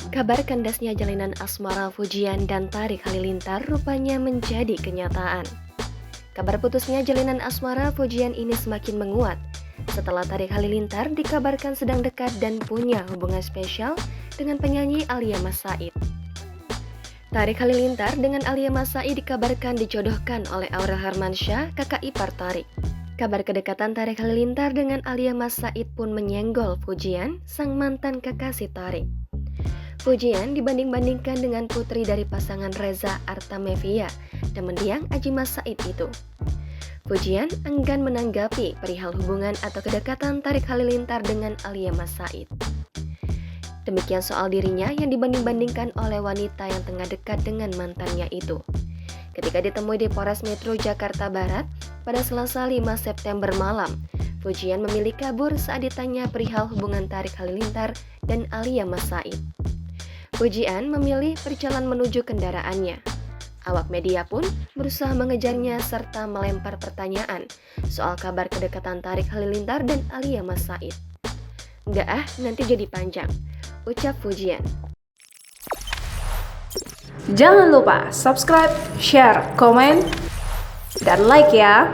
Kabar kandasnya jalinan asmara Fujian dan Tarik Halilintar rupanya menjadi kenyataan. Kabar putusnya jalinan asmara Fujian ini semakin menguat setelah Tarik Halilintar dikabarkan sedang dekat dan punya hubungan spesial dengan penyanyi Alia Mas Said. Tarik Halilintar dengan Alia Mas Said dikabarkan dijodohkan oleh Aurel Hermansyah, kakak ipar Tarik. Kabar kedekatan Tarik Halilintar dengan Alia Mas Said pun menyenggol Fujian, sang mantan kekasih Tarik. Fujian dibanding-bandingkan dengan putri dari pasangan Reza Artamevia dan mendiang Adjie Mas Said itu. Fujian enggan menanggapi perihal hubungan atau kedekatan Tarik Halilintar dengan Alia Mas Said. Demikian soal dirinya yang dibanding-bandingkan oleh wanita yang tengah dekat dengan mantannya itu. Ketika ditemui di Polres Metro Jakarta Barat pada Selasa 5 September malam, Fujian memilih kabur saat ditanya perihal hubungan Tarik Halilintar dan Alia Mas Said. Fujian memilih berjalan menuju kendaraannya. Awak media pun berusaha mengejarnya serta melempar pertanyaan soal kabar kedekatan Tarik Halilintar dan Alia Mas Said. "Enggak nanti jadi panjang," ucap Fujian. Jangan lupa subscribe, share, komen, dan like ya!